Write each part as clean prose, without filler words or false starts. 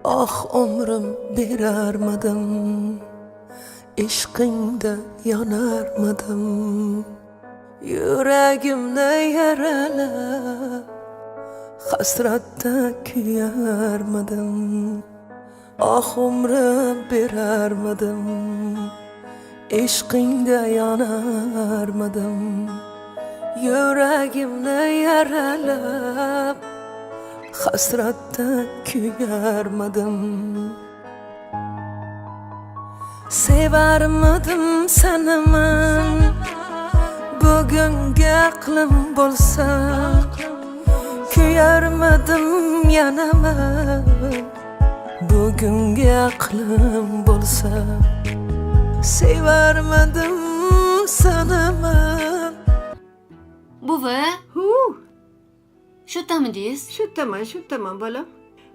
Ah umrim berarmadim, ishqingda yonarmadim. Yuragimni yaralab, hasratda kuyarmadim. Ah umrim berarmadim, ishqingda yonarmadim. Yuragimni yaralab, hasratda kuyarmadim. Sevarmadim seni men, bugungi aqlim bo'lsa, kuyarmadim yana men, bugungi aqlim bo'lsa. Sevarmadim seni men. Buvi, shu tamidingiz? Shu tamam bolam.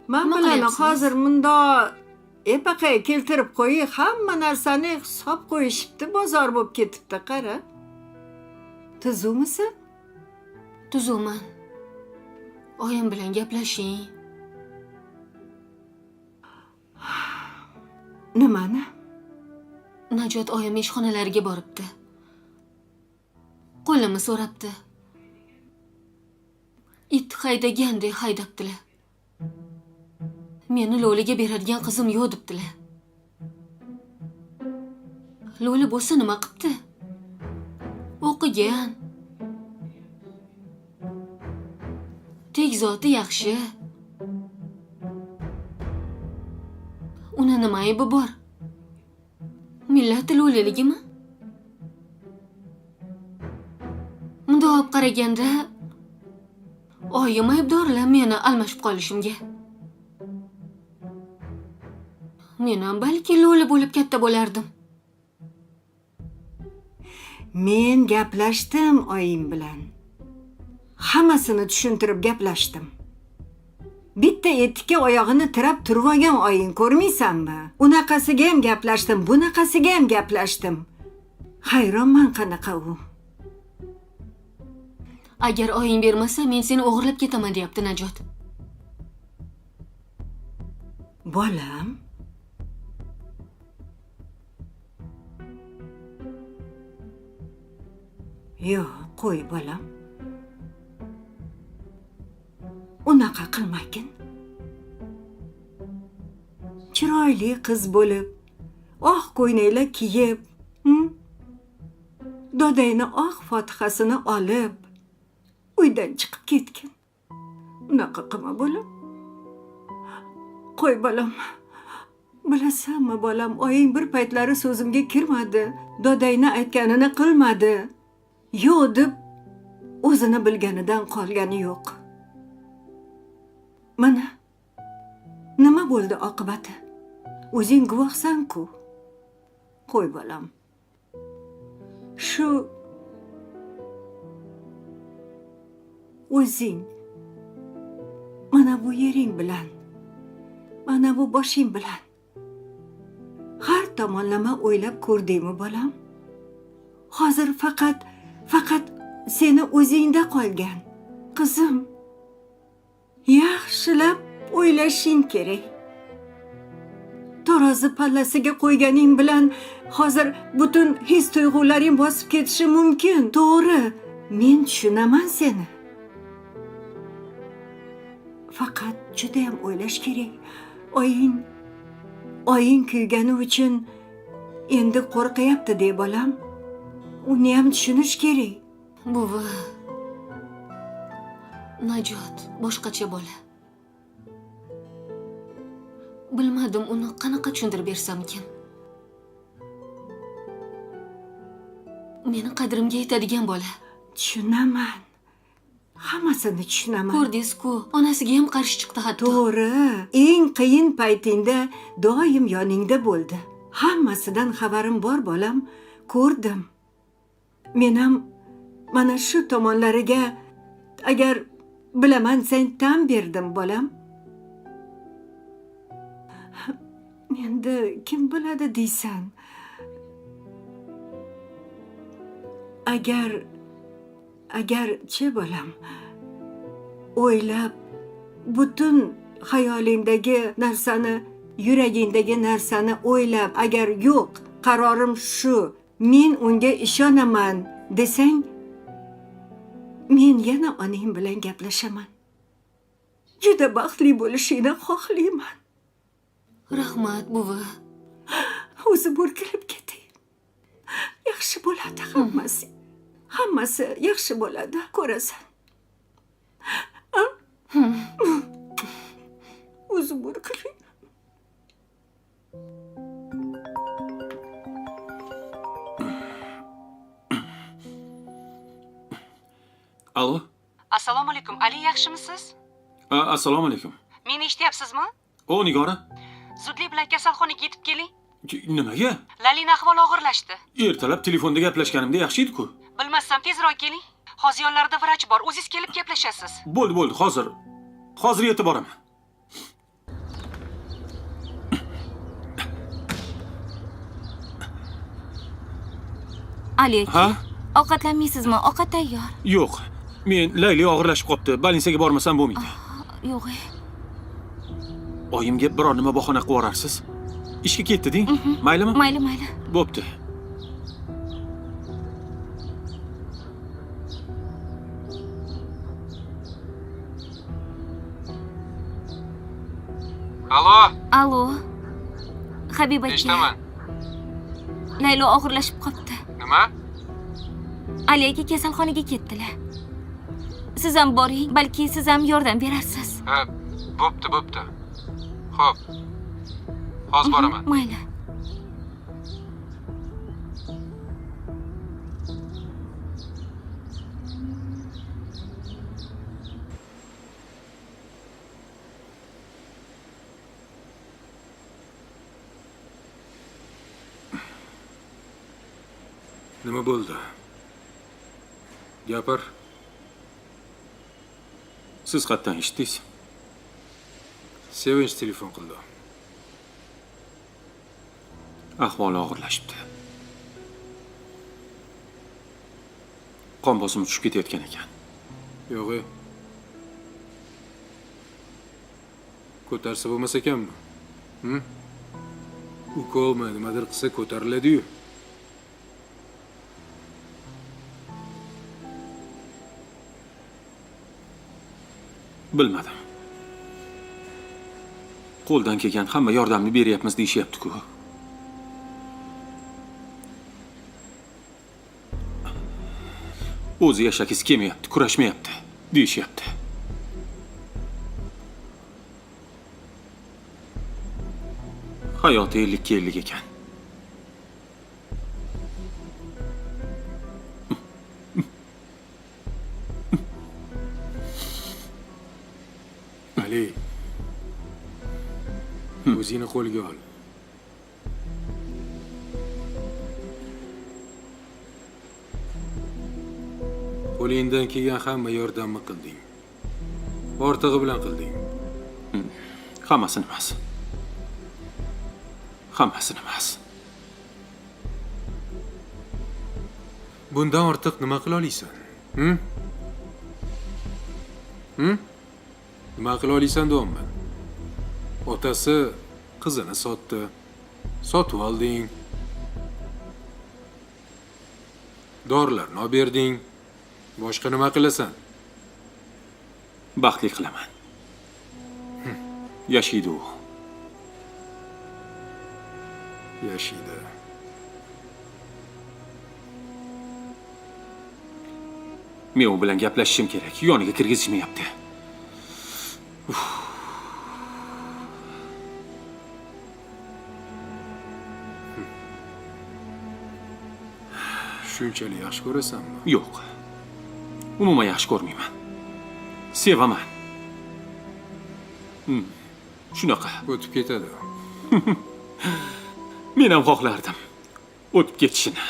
Men Nima bilan qilyapsiz? hozir munda epaqay keltirib qo'ying, hamma narsani hisob qo'yishibdi, bozor bo'lib ketibdi, qara. Tuzukmisan? Tuzukman. Oyim bilan gaplashing. Nimani? Najot oyim ishxonalariga boribdi. Qo'limni so'rabdi. It haydagandek haydabdilar. Meni Lo'liga beradigan qizim yo'q debdilar. Lo'li bo'lsa nima qilibdi? O'qigan. Tegzoti yaxshi. Uni nima aybi bor? Millati Lo'liligimi? Bundoq olib qaraganda oyim aybdorlar meni almashib qolishimga. Men ham balki Lo'li bo'lib katta bo'lardim. Men gaplashdim oying bilan. Hammasini tushuntirib gaplashdim. Bitta etikka oyog'ini tirab turib olgan oying ko'rmaysanmi? Unaqasiga ham gaplashdim, bunaqasiga ham gaplashdim. Hayronman qanaqa u. Agar oying bermasa, men seni o'g'irlab ketaman deyapti Najot. Bolam, yo'q, qo'y bolam. Unaqa qilmagin. Chiroyli qiz bo'lib, oq ko'ylak kiyib, dodangni oq fotihasini olib, uydan chiqib ketgin. Unaqa qilma bolam. Qo'y bolam. Bilasanmi bolam, oying bir paytlari so'zimga kirmadi, dodangni aytganini qilmadi. Yo'q deb o'zini bilganidan qolgani yo'q. Mana nima bo'ldi oqibati? O'zing guvohsan-ku. Qo'y bolam. Shu o'zing mana bu yering bilan, mana bu boshing bilan har tomonlama o'ylab ko'rdingmi bolam? Hozir faqat seni o'zingda qolgan. Qizim, yaxshilab o'ylashing kerak. Tarozi pallasiga qo'yganing bilan hozir butun his tuyg'ularing bosib ketishi mumkin. To'g'ri, men tushunaman seni. Faqat juda ham o'ylash kerak. Oying kuygani uchun endi qo'rqyapti deb bolam. Uni ham tushunish kerak. Buvi, Najot boshqacha bola. Bilmadim uni qanaqa tushuntirib bersam-kin. Meni qadrimga yetadigan bola. Tushunaman. Hammasini tushunaman. Ko'rdingiz-ku, onasiga ham qarshi chiqdi hatto. To'g'ri, eng qiyin paytingda doim yoningda bo'ldi. Hammasidan xabarim bor bolam, ko'rdim. Men ham mana shu tomonlariga agar bilaman sen tan berdim bolam. Endi kim biladi deysan? Agar chi bolam, o'ylab butun xayolingdagi narsani, yuragingdagi narsani o'ylab, agar yo'q, qarorim shu, men unga ishonaman desang, men yana onang bilan gaplashaman. Juda baxtli bo'lishingni xohlayman. Rahmat, buvi. O'zi bo'rkilib ketay. Yaxshi bo'ladi hammasi. Hammasi yaxshi bo'ladi, ko'rasan. O'zi bo'rkiling. Alo. Assalomu alaykum. Ali, yaxshimisiz? Assalomu alaykum. Meni eshityapsizmi? O, Nigora. Zudlik bilan kasalxonaga yetib keling. Nimaga? Lalina ahvoli og'irlashdi. Ertalab telefonda gaplashganimda yaxshi edi-ku. Bilmasam tezroq keling. Hozir yonlarida vrach bor. O'zingiz kelib gaplashasiz. Bo'ldi, hozir. Hozir yetib boraman. Ali aka, Ha? ovqatlanmaysizmi? Ovqat tayyor. Yo'q. Men Layli og'irlashib qopti. Больницаga bormasam bo'lmaydi. Yo'q. Oyimga biror nima bahona qilib yuborarsiz. Ishga ketdi deng. Maylimi? Mayli. Bo'pti. Alo. Habib aka. Eshitaman. Laylo og'irlashib qopti. Nima? Ali aka kasalxonaga ketdilar. Siz ham boring, balki siz ham yordam berarsiz. Ha, bo'pti. Xo'p. Hozir boraman. Mayli. Nima bo'ldi? Gapir. Siz qayerdan eshitdingiz? Sevinch telefon qildi. Ahvoli og'irlashibdi. Qon bosimi tushib ketayotgan ekan. Yo'q. Ko'tarsa bo'lmas ekanmi? Ukolma nimadir qilsa ko'tariladi-yu. Bilmadim. Qo'ldan kelgan hamma yordamni beryapmiz deyishyapti-ku. O'zi yashagisi kelmayapti, kurashmayapti deyishyapti. Hayoti 50 ekan. Ali. O'zingni qo'lga ol. Qo'lingdan kelgan hamma yordamni qilding. Ortig'i bilan qilding. Hammasini emas. Hammasini emas. Bundan ortiq nima qila olasan? Nima qila olasan deyapman. Otasi qizini sotdi. Sotib olding. Dorilarni olib berding. Boshqa nima qilasan? Baxtli qilaman. Yashaydi u. Yashaydi. Men u bilan gaplashishim kerak. Yoniga kirgizishmayapti. Shunchalik yaxshi ko'rasanmi? Yo'q. Umuman yaxshi ko'rmayman. Sevaman. Shunaqa. O'tib ketadi. Men ham xohlardim. O'tib ketishini.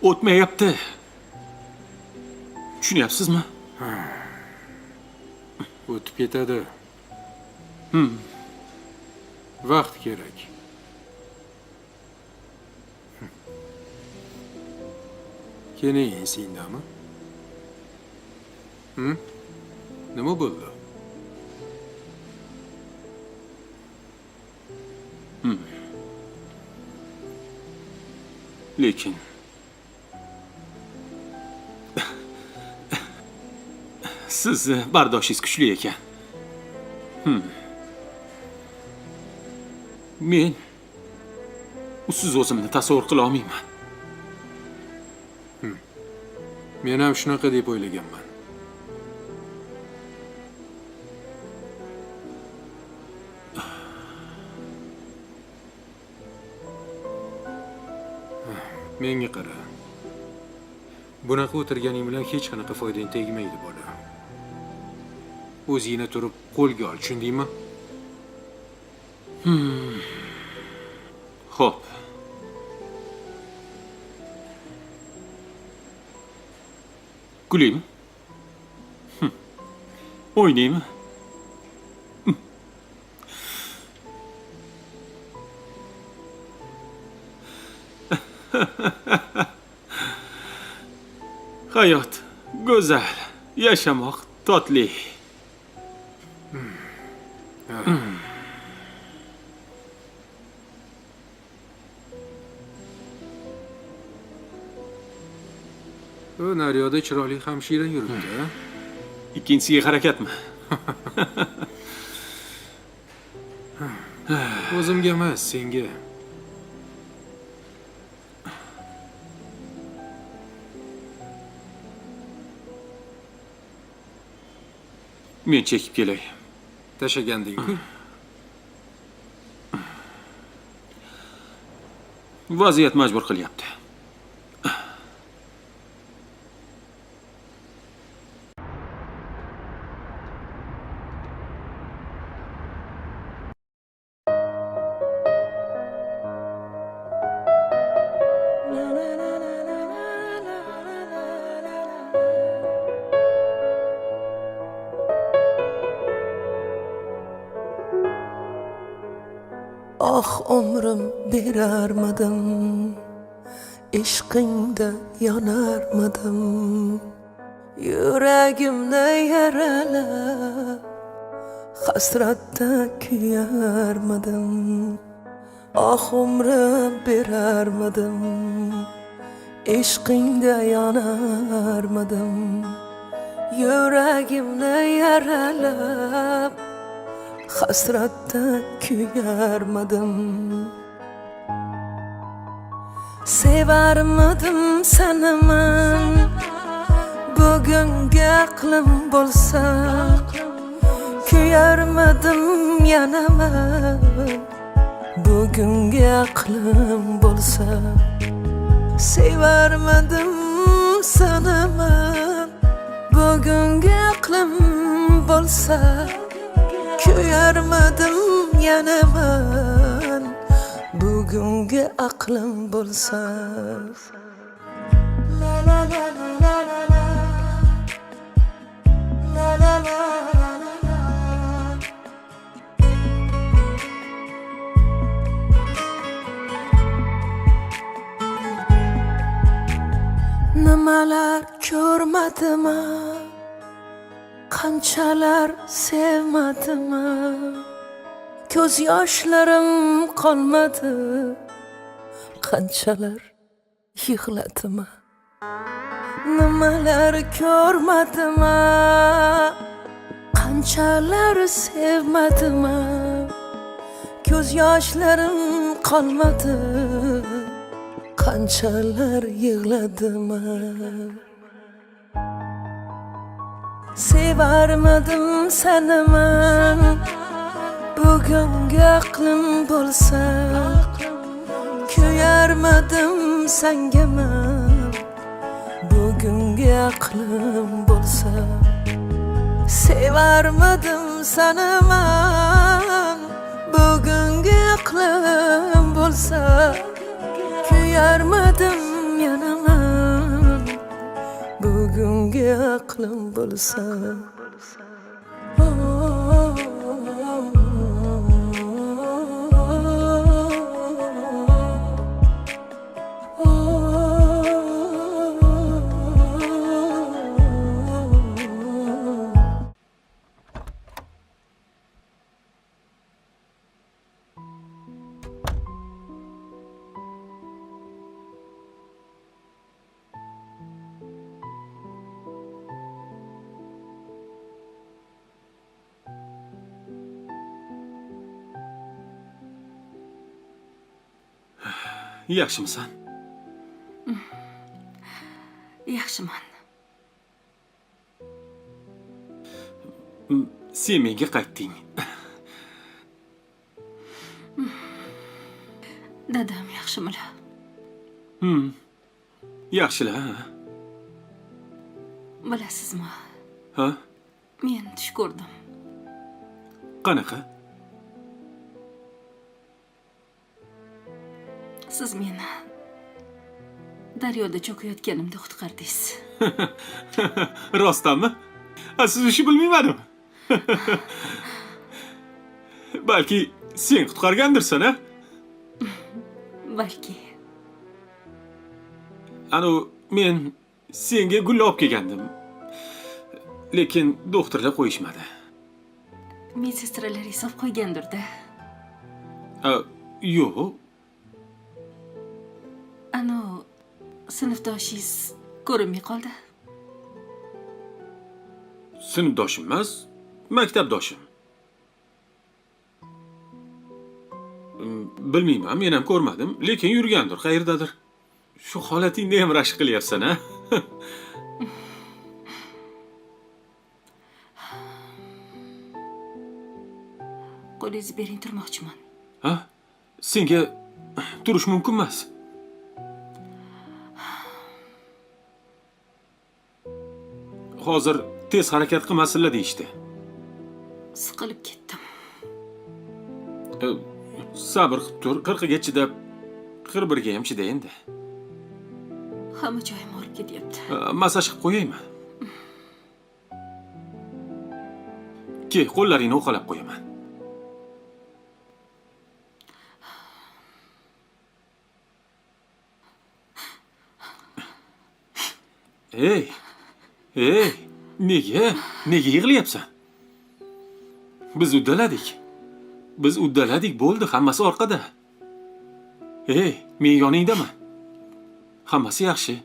O'tmayapti. Tushunyapsizmi? O'tib ketadi. Vaqt kerak. Keyin sendami? Nima bo'ldi? Lekin siz bardoshingiz kuchli ekan. Men usiz o'zimni tasavvur qila olmayman. Men ham shunaqa deb o'ylaganman. Menga qara. Bunaqa o'tirganing bilan hech qanaqa foydang tegmaydi, bola. O'zingni turib qo'lga ol, tushundingmi? Xo'p. Kulaymi? O'ynaymi? Hayot go'zal, yashamoq totli. Bu naryoqda chiroyli hamshira yuribdi. Ikkinchisiga harakatmi? O'zimga emas, senga. Men chekib kelay. Tashaganding-ku. Vaziyat majbur qilyapti. Ah umrim berarmadim, ishqingda yonarmadim, yuragimni yaralab hasratda kuyarmadim. Ah umrim berarmadim, ishqingda yonarmadim, yuragimni yaralab hasratda kuyarmadim. Sevarmadim seni men, bugungi aqlim bo'lsa, kuyarmadim yana men, bugungi aqlim bo'lsa. Sevarmadim seni men, bugungi aqlim bo'lsa, kuyarmadim yana men, bugungi aqlim bo'lsa. La la la la la la la. La la la la la la. Nimalar ko'rmadim, qanchalar sevmadim, ko'z yoshlarim qolmadi, qanchalar yig'ladim. Nimalar ko'rmadim, qanchalar sevmadim, ko'z yoshlarim qolmadi, qanchalar yig'ladim. Sevarmadim seni men, bugungi aqlim bo'lsa, kuyarmadim senga men, bugungi aqlim bo'lsa. Sevarmadim seni men, bugungi aqlim bo'lsa, kuyarmadim yana men, bugungi aqlim bo'lsa. yaxshimisan? Yaxshiman. Sen menga qaytding. Dadam yaxshimilar? Yaxshilar, ha? Bilasizmi? Ha? Men tush ko'rdim. Qanaqa? Siz meni daryoda cho'kayotganimda qutqardingiz. Rostdanmi? Siz ishi bilmaymanmi? Balki sen qutqargandirsan, ha? Balki. Men senga gul olib kelgandim. Lekin doktorlar qo'yishmadi. Medsestralar hisob qo'ygandir-da. Yo'q. Sinfdoshingiz ko'rinmay qoldi. Sinfdoshim emas, maktabdoshim. Bilmayman, men ham ko'rmadim, lekin yurgandir, qayerdadir. Shu holatingda ham rashk qilyapsan, ha? Qo'lingizni bering, turmoqchiman. Ha? Senga turish mumkin emas. Hozir tez harakat qilmasinlar deyishdi. Siqilib ketdim. Sabr qilib tur, 40ga chidab, 41ga ham chida endi. Hamma joyim og'rib ketyapti. Massaj qilib qo'yaymi? Ke, qo'llaringni uqalab qo'yaman. Ey, nega yig'layapsan? Biz uddaladik, bo'ldi, hammasi orqada. Men yoningdaman. Hammasi yaxshi.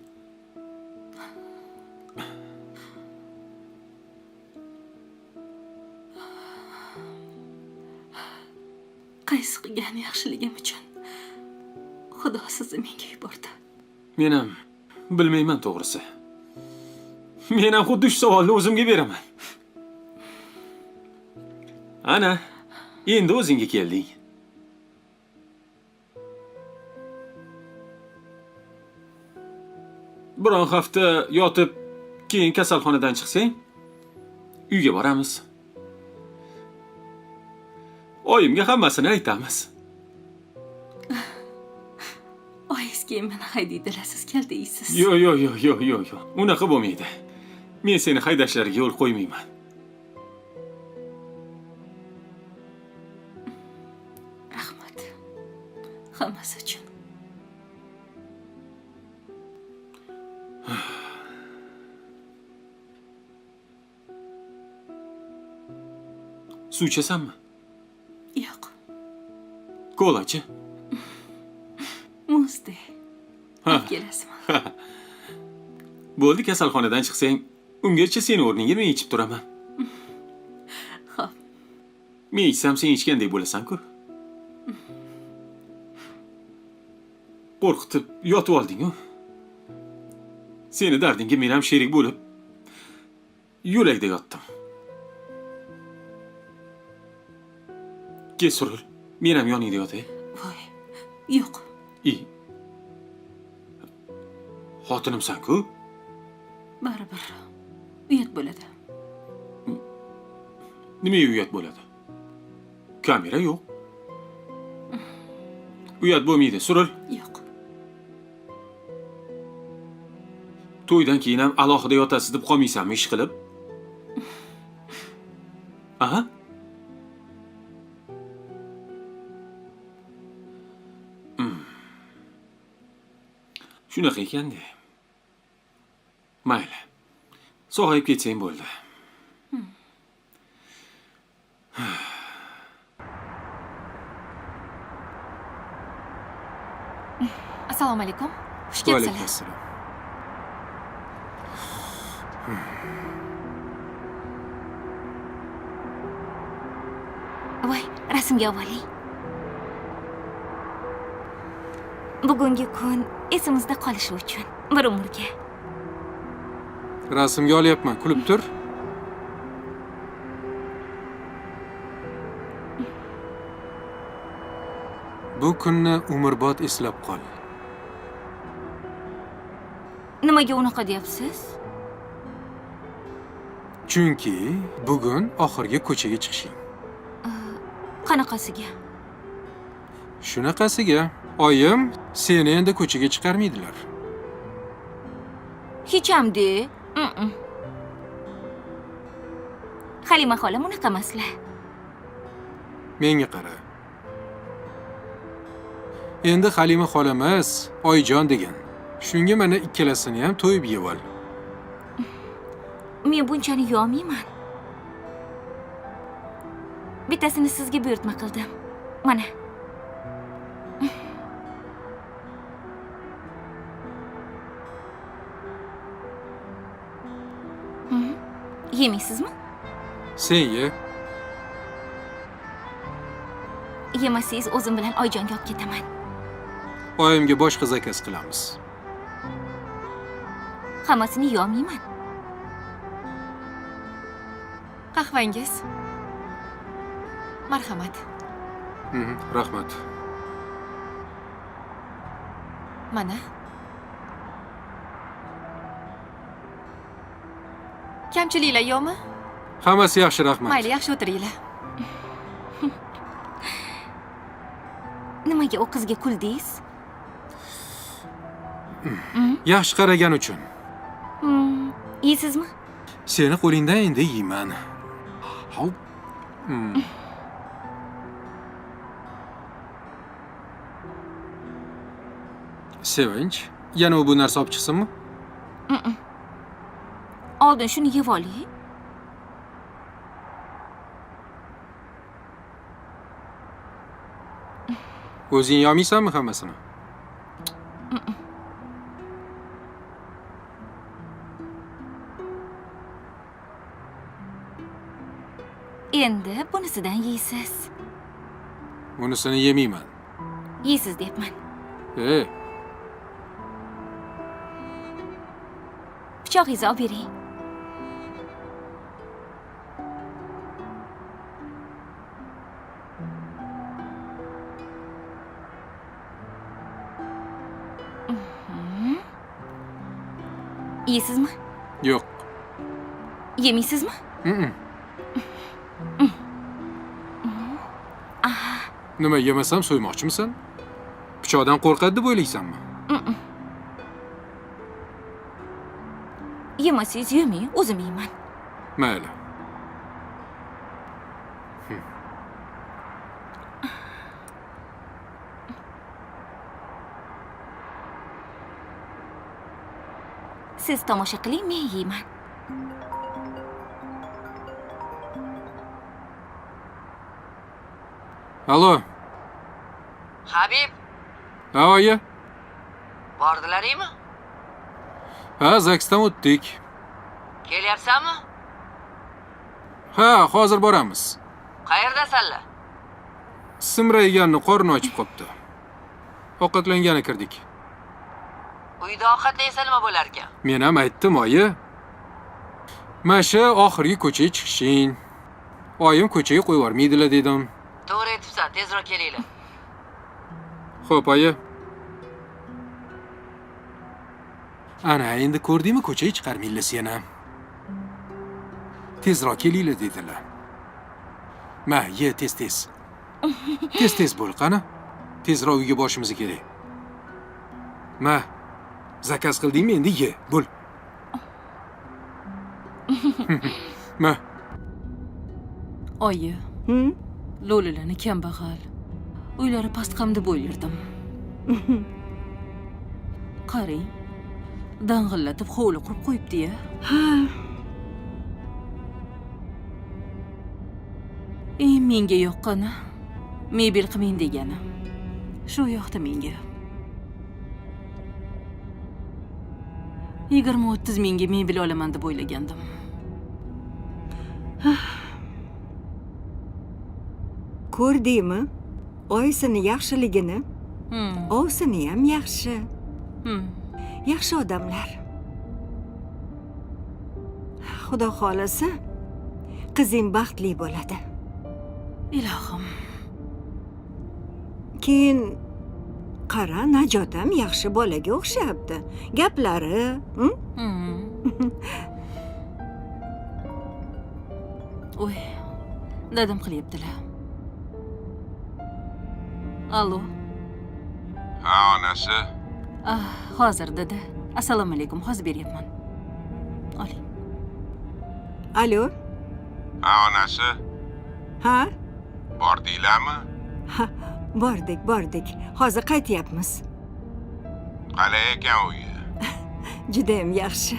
Qaysi qilgan yaxshiligim uchun Xudo sizni menga yubordi. Men ham bilmayman to'g'risi. Men ham xuddi shu savolni o'zimga beraman. Ana, endi o'zingga kelding. Biron hafta yotib, keyin kasalxonadan chiqsang, uyga boramiz. Oyimga hammasini aytamiz. Oyingiz keyin meni haydaydilar, siz kaltaysiz. Yo'q. Unaqa bo'lmaydi. Men seni haydashlariga yo'l qo'ymayman. Rahmat. Hammasi uchun. Suv ichasanmi? Yo'q. Kolachi. Muzde. Kelasizmi? Bo'ldi, kasalxonadan chiqsang, ungacha seni o'rningga men ichib turaman. Xo'p. Men ichsam sen ichgandek bo'lasan-ku. Qo'rqitib yotib olding-ku. Seni dardingga men ham sherik bo'lib, yo'lakda yotdim. Kel surilib, men ham yoningda yotay. Voy, yo'q. Xotinimsan-ku? Baribir uyat bo'ladi. Nimaga uyat bo'ladi? Kamera yo'q. Uyat bo'lmaydi, suril. Yo'q. To'ydan keyin ham alohida yotasiz deb qolmaysanmi ish qilib? Aha. Shunaqa ekan-da. Mayli. Sog'ayib ketsang bo'ldi. Assalomu alaykum. Xush kelibsizlar. assalom. Voy, rasmga oling. Bugungi kun esimizda qolishi uchun bir umrga. Rasmga olyapman, kulib tur. Bu kunni umrbod eslab qol. Nimaga unaqa deyapsiz? Chunki bugun oxirgi ko'chaga chiqishing. Qanaqasiga? Shunaqasiga, oyim seni endi ko'chaga chiqarmaydilar. Hech hamdi. Halima xolam unaqa emaslar. Menga qara. Endi Halima xolamiz Oyjon degan. Shunga mana ikkalasini ham to'yib yeb ol. Men bunchani yo'mayman. Bittasini sizga buyurtma qildim. Mana. Yemaysizmi? Sen ye. Yemasangiz o'zim bilan Oyjonga olib ketaman. Oyimga boshqa zakaz qilamiz. Hammasini yo'mayman. Qahvangiz. Marhamat. Rahmat. Mana. Kamchiliklar yo'qmi? Hammasi yaxshi, rahmat. Mayli, yaxshi o'tiringlar. Nimaga o qizga kuldingiz? Yaxshi qaragan uchun. Yeysizmi? Seni qo'lingdan endi yeyman. Hop. Sevinch, yana bu narsa olib chiqsinmi? Oldin shuni yeb oling. O'zing yomaysanmi hammasini? Endi bunisidan yeysiz. Unisini yemayman. Yeysiz deyapman. Pichog'ingizni olib bering. Yeysizmi? Yo'q. Yemaysizmi? Nima yemasam so'ymoqchimisan? Pichoqdan qo'rqadi deb o'ylaysanmi? Yemasangiz yemang, o'zim yeyman. Mayli. Siz tomosha qiling, men yeyman. Alo. Habib, Ha, oyi. bordilaringmi? Ha, zaksdan o'tdik. Kelyapsanmi? Ha, hozir boramiz. Qayerdasanlar? Simrayganni qorni ochib qopti. Ovqatlangani kirdik. Uyda ovqatlaysa nima bo'lar ekan? Men ham aytdim, oyi. Masha oxirgi ko'chaga chiqishing. Oyim ko'chaga qo'yib yubormaydilar dedim. To'g'ri aytibsan, tezroq kelinglar. Xo'p, oyi. Ana, endi ko'rdingmi, ko'chaga chiqarmaylar seni. Tezroq kelinglar dedilar. Ma, ye tez-tez. Tez-tez bo'l, qani. Tezroq uyga borishimiz kerak. Ma, zakaz qildingmi, endi ye, bo'l. Ma. Oyi, lo'lilarni kambag'al, uylari pastqam deb o'ylardim. Qarang, dang'illatib hovli qurib qo'yibdi-ya. Menga yoqqani, mebel qilmang degani. Shu yoqda menga. 20-30 mingga mebel olaman deb o'ylagandim. Ko'rdingmi? Oyisini yaxshiligini? ovsini ham yaxshi. Yaxshi odamlar. Xudo xolasa, qizing baxtli bo'ladi. Ilohim. Keyin qara, Najot ham yaxshi bolaga o'xshabdi. Gaplari, Voy, dadam qilyaptilar. Allo. Ha, onasi. Hozir dada. Assalomu alaykum, hozir beryapman. Oling. Alo. Ha, onasi. Ha? Bordinglarmi? Ha, bordik. Hozir qaytyapmiz. Qalay ekan uyi? Juda ham yaxshi.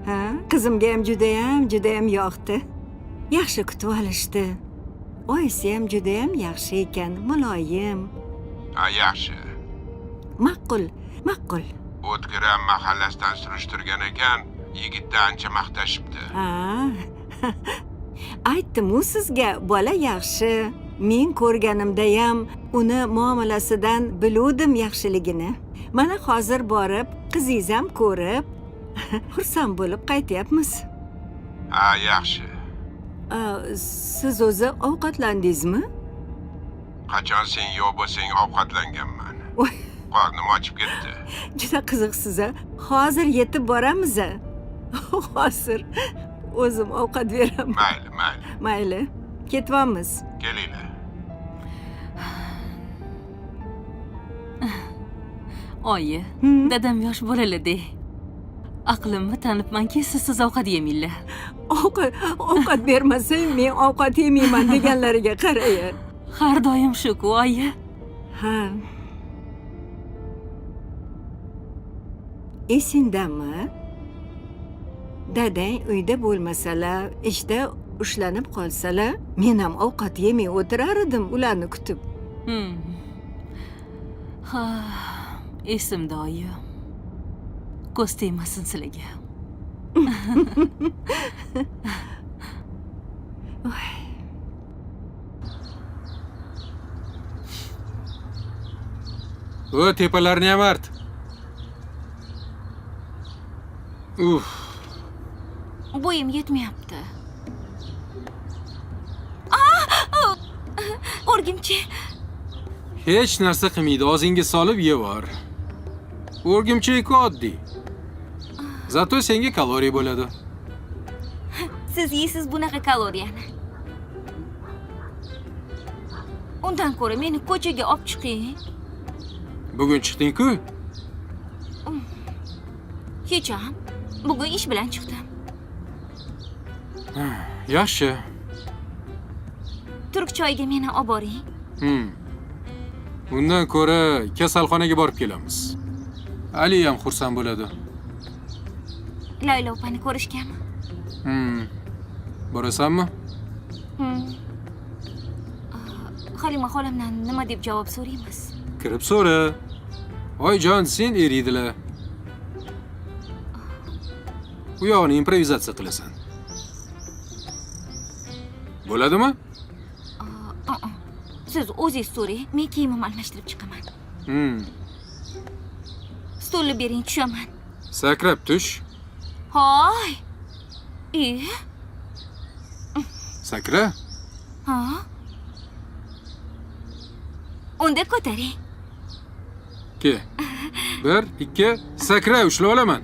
Ha, qizimga ham juda ham yoqdi. Yaxshi kutib olishdi. Oyisi ham juda ham yaxshi ekan, muloyim. Ha, yaxshi. Ma'qul. O'tkir ham mahallasidan surishtirgan ekan, yigitni ancha maqtashibdi. Ha. Aytdim-u sizga, bola yaxshi. Men ko'rganimda ham uni muomalasidan biluvdim yaxshiligini. Mana hozir borib, qizingiz ham ko'rib, xursand bo'lib qaytyapmiz. Ha, yaxshi. Siz o'zi ovqatlandingizmi? Qachon sen yo'q bo'lsang ovqatlanganman. Voy, Qornim ochib ketdi. juda qiziqsiz-a. Hozir yetib boramiz. Hozir o'zim ovqat beraman. Mayli. Ketyapmiz. Kelinglar. Oyi, dadam yosh bolalar-da. Aqlimni tanibmanki, siz ovqat yemaylar. Ovqat bermasang, men ovqat yemayman deganlariga qaray. Har doim shu-ku, oyi. Ha. Esingdami? Dadang uyda bo'lmasalar, ishda ushlanib qolsalar, men ham ovqat yemay o'tirar edim ularni kutib. Ha, esimda oyi. Ko'z tegmasin sizlarga. O, tepalarni ham art. Bo'yim yetmayapti. O'rgimchi. Hech narsa qilmaydi, og'zingga solib yeyver. O'rgimchak oddiy. Zato senga kaloriya bo'ladi. Siz yeysiz bunaqa kaloriyani. Undan ko'ra meni ko'chaga olib chiqing. Bugun chiqding-ku? Hech ham. Bugun ish bilan chiqdim. Yaxshi. Turk choyiga meni olib boring. Undan ko'ra kasalxonaga borib kelamiz. Ali ham xursand bo'ladi. Layla opani ko'rishganmi? Borasanmi? Halima xolamdan nima deb javob so'raymiz? Kirib so'ra. Oyjon, sen eriydilar. Bu yo'g'ini improvizatsiya qilasan. Bo'ladimi? Siz o'zingiz so'rang, men kiyimimni almashtirib chiqaman. Stulni bering, tushaman. Sakrab tush. Hoy. Sakra. Ha? Unda ko'taring. Ke. 1, 2, sakra, ushlab olaman.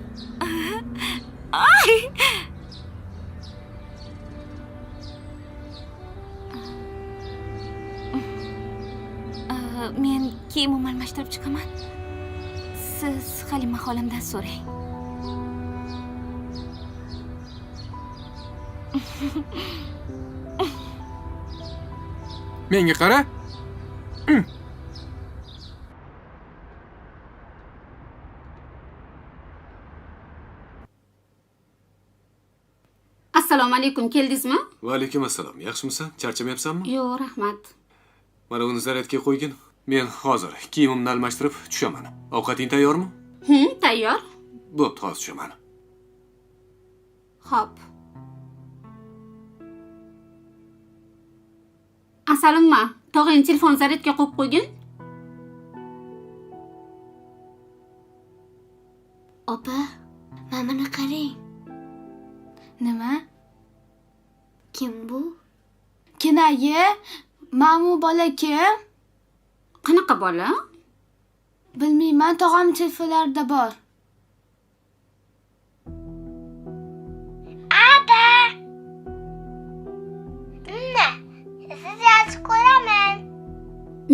Men kiyimimni almashtirib chiqaman. Siz Halima xolamdan so'rang. Menga qara. Assalomu alaykum, keldingizmi? Va alaykum assalom. Yaxshimisan? Charchamayapsanmi? Yo'q, rahmat. Mana uni zaryadga qo'ygin. Men hozir kiyimimni almashtirib tushaman. Ovqating tayyormi? Tayyor. Bo'pti, hozir tushaman. Xo'p. Asalimma, tog'ang telefon zaryadga qo'yib qo'ygin. Opa, mana qarang. Nima? Kim bu? Kinayi? Mamu bola kim? Qanaqa bola? Bilmayman, tog'am telefonlarida bor.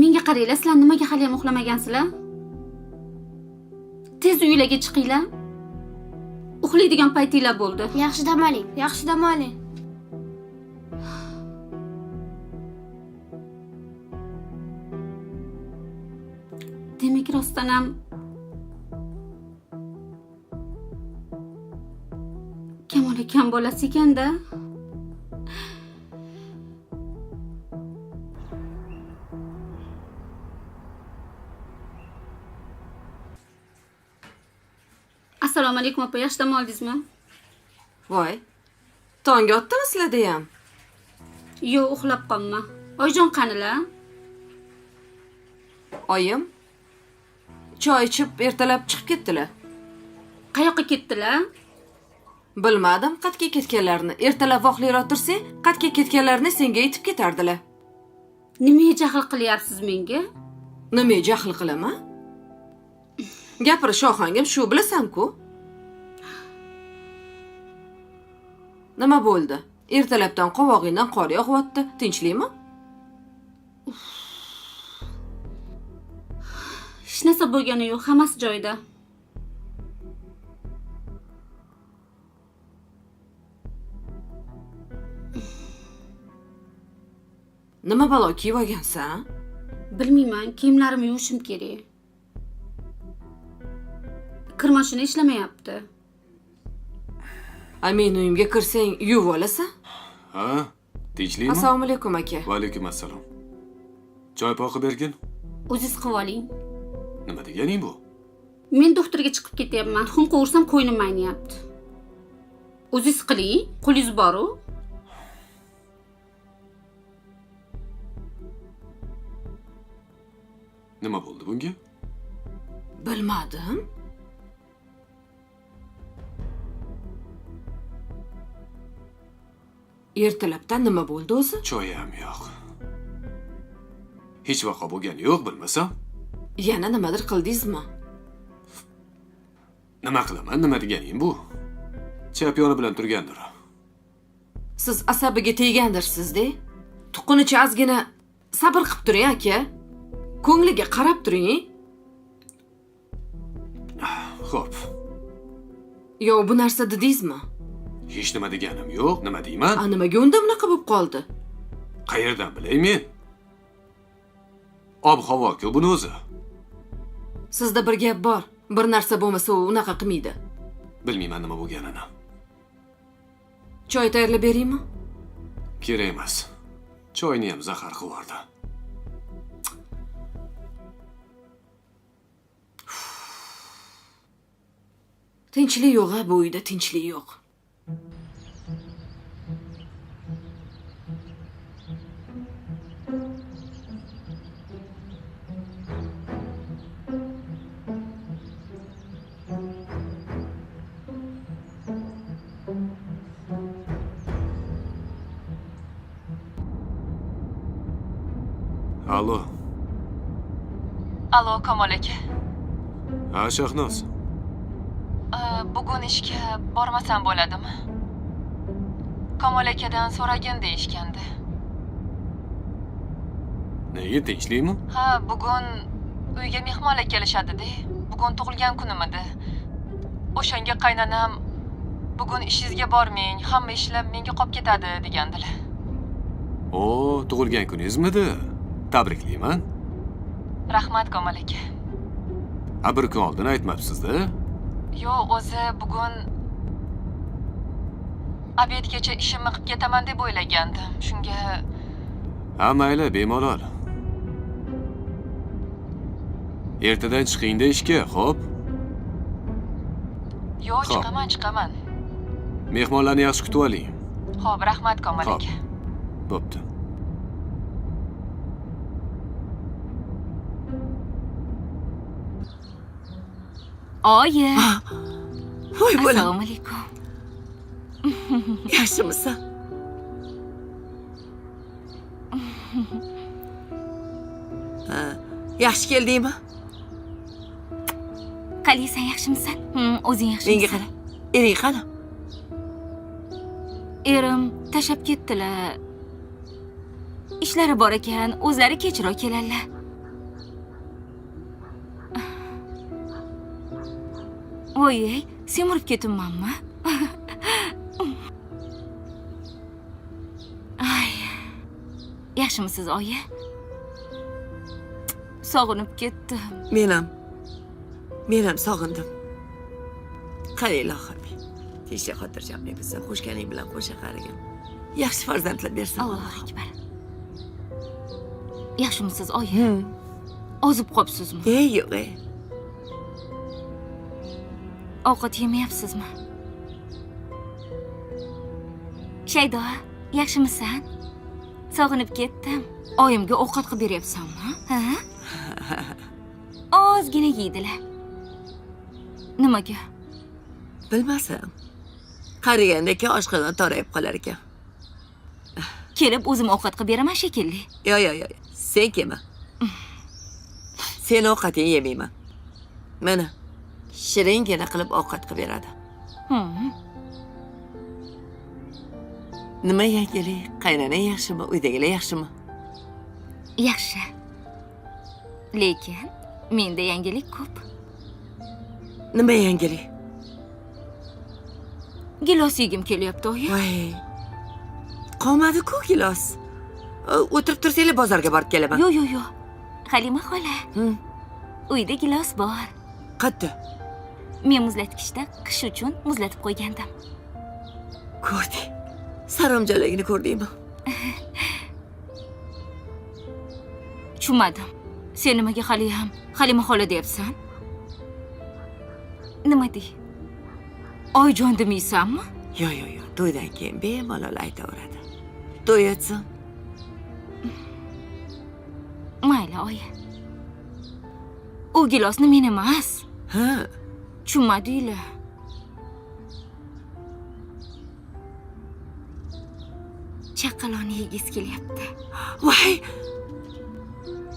Menga qaranglar, sizlar nimaga hali ham uxlamagansizlar? Tez uylarga chiqinglar. Uxlaydigan paytinglar bo'ldi. Yaxshi dam oling, yaxshi dam oling. Demak, rostdan ham Kamol akam bolasi ekanda. Assalomu alaykum opa, yaxshi dam oldingizmi? Voy. Tongga otdimi sizlarda ham? Yo'q, uxlab qolma. Oyjon qanilar? Oyim choy ichib ertalab chiqib ketdilar. Qayoqqa ketdilar? Bilmadim qatga ketganlarini. Ertalab voqliroq tursang, qatga ketganlarini senga aytib ketardilar. Nimaga jahl qilyapsiz menga? Nima jahl qilaman? Gapirish ohangim shu bilasan-ku. Nima bo'ldi? Ertalabdan qovog'ingdan qor yog'yapti. Tinchlikmi? Hech narsa bo'lgani yo'q, hammasi joyida. Nima balo kiyib olgansan? Bilmayman, kiyimlarimni yuvishim kerak. Kir mashina ishlamayapti. Men uyimga kirsang yuvib olasan? Ha, tinchlikmi? Assalomu alaykum aka. Va alaykum assalom. Choy poqib bergin. O'zingiz qilib oling. Nima deganing bu? Men doktorga chiqib ketyapman. Tuxum qovursam qo'ynim ayniyapti. O'zingiz qiling, qo'lingiz bor-ku. Nima bo'ldi bunga? Bilmadim. Ertalabdan nima bo'ldi o'zi? Choy ham yo'q. Hech vaqa bo'lgani yo'q, bilmasam. Yana nimadir qildingizmi? Nima qilaman, nima deganing bu? Chap yoni bilan turgandir. Siz asabiga teggandirsiz-da. Tuqqunicha ozgina sabr qilib turing aka. Ko'ngliga qarab turing. Xo'p. Yo, bu narsa dedingizmi? Hech nima deganim yo'q, nima deyman? Nimaga unda bunaqa bo'lib qoldi? Qayerdan bilay men? Ob-havo-ku buni o'zi. Sizda bir gap bor. Bir narsa bo'lmasa u unaqa qilmaydi. Bilmayman nima bo'lganini. Choy tayyorlab beraymi? Kerak emas. Choyni ham zahar qilib yubordi. Tinchlik yo'q-a, bu uyda tinchlik yo'q. Allo. Allo, Kamol aka. Ha, Shahnoz. Bugun ishga bormasam bo'ladimi? Kamol akadan so'ragin deyishgandi. Nega, tinchlikmi? Ha, bugun uyga mehmonlar kelishadi-da. Bugun tug'ilgan kunim edi. O'shanga qaynanam bugun ishingizga bormang, hamma ishlar menga qolib ketadi degandilar. O, tug'ilgan kuningizmidi? Tabriklayman. Rahmat Kamol aka. Bir kun oldin aytmabsiz-da? Yo'q, o'zi bugun obedgacha ishimni qilib ketaman deb o'ylagandim. Shunga Ha, mayli, bemalol. Ertadan chiqing-da ishga, xo'p? yo'q, Xo'p. chiqaman. Mehmonlarni yaxshi kutib oling. Xo'p, rahmat Kamol Xo'p. aka. Bo'pti. Oyi. voy bolam, Assalomu alaykum. yaxshimisan? Ha, yaxshi keldingmi? Qalisan, yaxshimisan? O'zing Menga yaxshimisan? qara. Ering qani? Erim tashab ketdilar. Ishlari bor ekan, o'zlari kechroq keladilar. Voy, semirib ketimmanmi? Ay. Yaxshimisiz, oyi? Sog'inib ketdim. Men ham sog'indim. Qani ilohim. Tinchli xotirjamlik bo'lsin, qo'shganing bilan qo'sha qarigan. Yaxshi farzandlar bersin. Allohu akbar. Yaxshimisiz, oyi? Ozib qopsizmi? Yo'q. Ovqat yemayapsizmi? Shaydo, yaxshimisan? Sog'inib ketdim. Oyimga ovqat qilib beryapsanmi? Ha? Ozgina yeydilar. Nimaga? Bilmasam. Qarigandagi oshqozon torayib qolar ekan. Kelib o'zim ovqat qilib beraman shekilli. Yo'q. Sen kelma. Sen ovqating yemayman. Mana shiringina qilib ovqat qilib beradi. Nima yangilik? Qaynona yaxshimi? Uydagilar yaxshimi? Yaxshi. Lekin menda yangilik ko'p. Nima yangilik? Gilos yegim kelyapti, oyi. Voy. Qolmadi-ku gilos. O'tirib tursanglar bozorga borib kelaman. Yo'q. Halima xola. Uyda gilos bor. Qayerda? Men muzlatgichda qish uchun muzlatib qo'ygandim. Ko'rding. Saromjoligini ko'rdingmi? Tushunmadim. Sen nimaga hali ham Halima xola deyapsan? Nima dey? Oyjon demaysanmi? Yo'q. To'ydan keyin bemalol aytaveradi. To'y etsin. Mayli, oyi. U gilosni men emas. Ha. Tushunmadinglar. Chaqalonni yegiz kelyapti.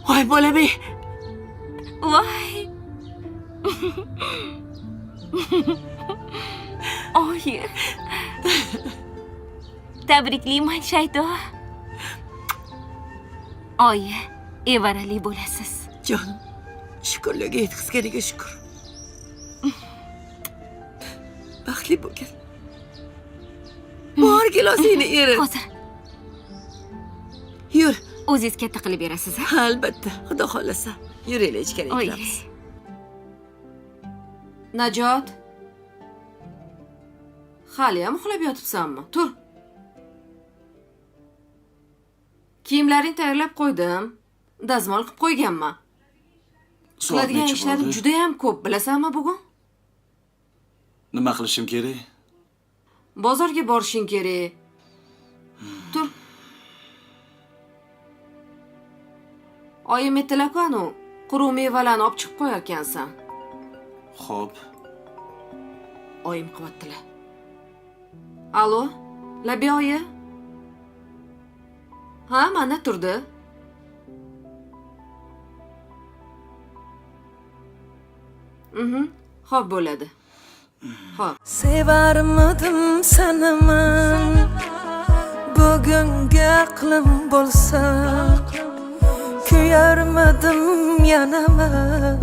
Voy bolam-ey. Voy. Oyi. Tabriklayman, Shaydo. Oyi, evarali bo'lasiz. Jonim, shukurlarga yetkazganiga shukur. Baxtli bo'lgin. Bor gilosingni eri. Hozir Yur. o'zingiz katta qilib berasiz, ha? Albatta, Xudo xolasa. Yuraylik ichkariga Oy. kiramiz. Najot. Hali ham uxlab yotibsanmi? Tur. Kiyimlaring tayyorlab qo'ydim. Dazmol qilib qo'yganman. Qiladigan ishlarim juda ham ko'p, bilasanmi bugun? Nima qilishim kerak? Bozorga borishing kerak. Tur. Oyim aytdilar-ku, quruq mevalarni olib chiqib qo'yar ekansan. Xo'p. Oyim qilyaptilar. Alo, Labiya oyi? Ha, mana turdi. Xo'p bo'ladi. Xo'p. Sevarmidim seni men, bugungi aqlim bo'lsa, kuyarmidim yana men,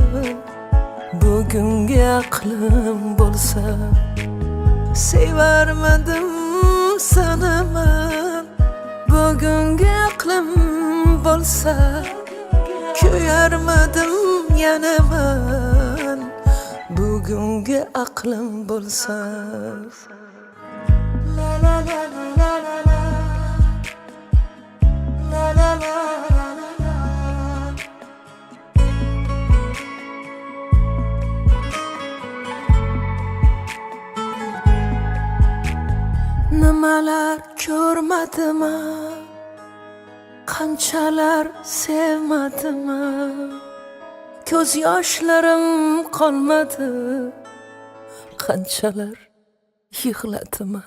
bugungi aqlim bo'lsa. Sevarmidim seni men, bugungi aqlim bo'lsa, kuyarmidim yana men, bugungi aqlim bo'lsa. La la la la la la la la la la. Nimalar ko'rmadim, qanchalar sevmadim, ko'z yoshlarim qolmadi, qanchalar yig'ladimi